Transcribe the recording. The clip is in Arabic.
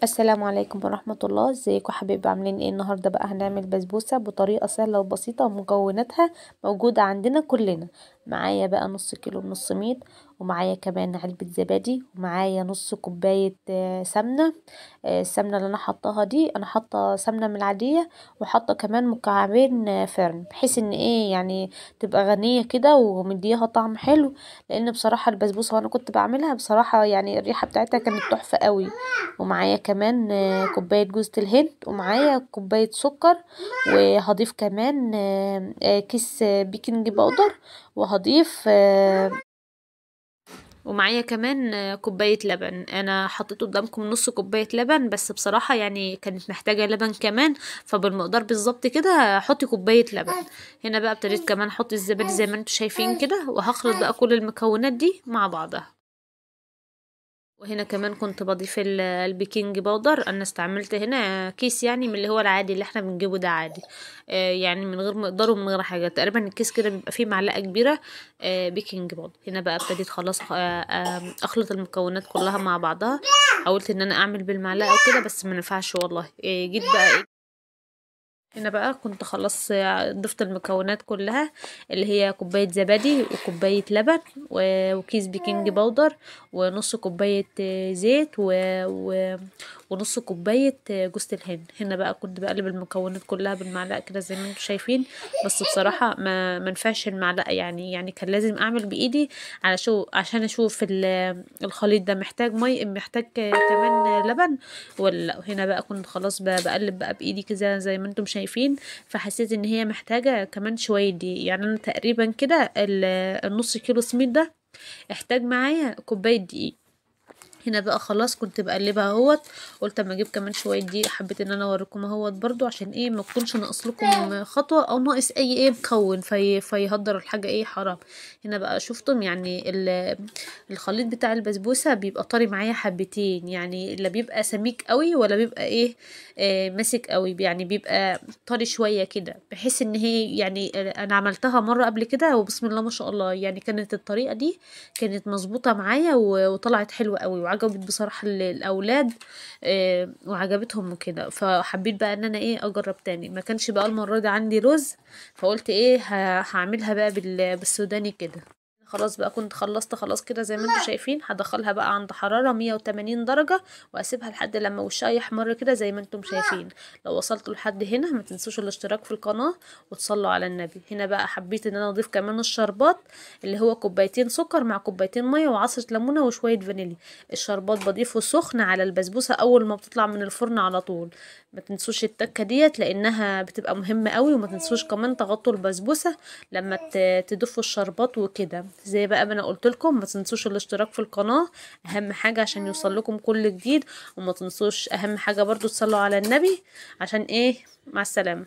السلام عليكم ورحمة الله. ازيكم حبايبي؟ عاملين ايه النهارده؟ بقى هنعمل بسبوسة بطريقة سهلة وبسيطة ومكوناتها موجودة عندنا كلنا. معايا بقى نص كيلو ونص ميت، ومعايا كمان علبة زبادي، ومعايا نص كوباية سمنة. السمنة اللي انا حطاها دي انا حاطة سمنة من العادية، وحاطة كمان مكعبين فرن، بحيث ان ايه يعني تبقى غنية كده ومديها طعم حلو. لان بصراحة البسبوسة وانا كنت بعملها بصراحة يعني الريحة بتاعتها كانت تحفة قوي. ومعايا كمان كوباية جوزة الهند، ومعايا كوباية سكر، وهضيف كمان كيس بيكنج باودر، وهضيف ومعايا كمان كوباية لبن. انا حطيت قدامكم نص كوباية لبن، بس بصراحة يعني كانت محتاجة لبن كمان، فبالمقدار بالظبط كده حطي كوباية لبن. هنا بقى ابتديت كمان احط الزبادي زي ما انتم شايفين كده، وهخلط بقى كل المكونات دي مع بعضها. وهنا كمان كنت بضيف البيكنج باودر. انا استعملت هنا كيس يعني من اللي هو العادي اللي احنا بنجيبه ده عادي، يعني من غير مقدار ومن غير حاجه. تقريبا الكيس كده بيبقى فيه معلقه كبيره بيكنج باودر. هنا بقى ابتديت خلاص اخلط المكونات كلها مع بعضها. حاولت ان انا اعمل بالمعلقه وكده بس ما نفعش والله. جيت بقى هنا بقى كنت خلاص ضفت المكونات كلها، اللي هي كوباية زبادي وكوباية لبن وكيس بيكنج باودر ونص كوباية زيت ونص كوباية جوز الهند. هنا بقى كنت بقلب المكونات كلها بالمعلقة كده زي ما انتم شايفين، بس بصراحة ما منفعش المعلقة، يعني كان لازم اعمل بايدي عشان اشوف الخليط ده محتاج محتاج كمان لبن ولا لا. هنا بقى كنت خلاص بقلب بقى بايدي كده زي ما انتم شايفين، فحسيت ان هي محتاجة كمان شوية دي. يعني انا تقريبا كده النص كيلو سميد ده احتاج معايا كوباية دقيق. هنا بقى خلاص كنت بقلبها اهوت، قلت اما اجيب كمان شويه دقيق، حبيت ان انا اوريكم اهوت برضو عشان ايه ما تكونش ناقص لكم خطوه او ناقص اي مكون فيهدر الحاجه حرام. هنا بقى شفتم يعني الخليط بتاع البسبوسه بيبقى طري معايا حبتين، يعني لا بيبقى سميك قوي ولا بيبقى ماسك قوي، يعني بيبقى طري شويه كده، بحيث ان هي يعني انا عملتها مره قبل كده وبسم الله ما شاء الله، يعني كانت الطريقه دي كانت مظبوطه معايا وطلعت حلوه قوي وعجبت بصراحه الاولاد. وعجبتهم وكده، فحبيت بقى ان انا اجرب تاني. ما كانش بقى المره دي عندي رز، فقلت هعملها بقى بالسوداني كده. خلاص بقى كنت خلصت خلاص كده زي ما انتم شايفين. هدخلها بقى عند حرارة 180 درجة واسيبها لحد لما وشها يحمر كده زي ما انتم شايفين. لو وصلتوا لحد هنا ما تنسوش الاشتراك في القناة وتصلوا على النبي. هنا بقى حبيت ان انا اضيف كمان الشربات، اللي هو كوبايتين سكر مع كوبايتين مية وعصرة ليمونة وشوية فانيليا. الشربات بضيفه سخن على البسبوسة اول ما بتطلع من الفرن على طول. ما تنسوش التكة ديت لانها بتبقى مهمة قوي. وما تنسوش كمان تغطوا البسبوسة لما تضيفوا الشربات وكده. زي بقى ما انا قلت لكم ما تنسوش الاشتراك في القناة، اهم حاجة عشان يوصل لكم كل جديد. وما تنسوش اهم حاجة برضو تصلوا على النبي عشان مع السلامة.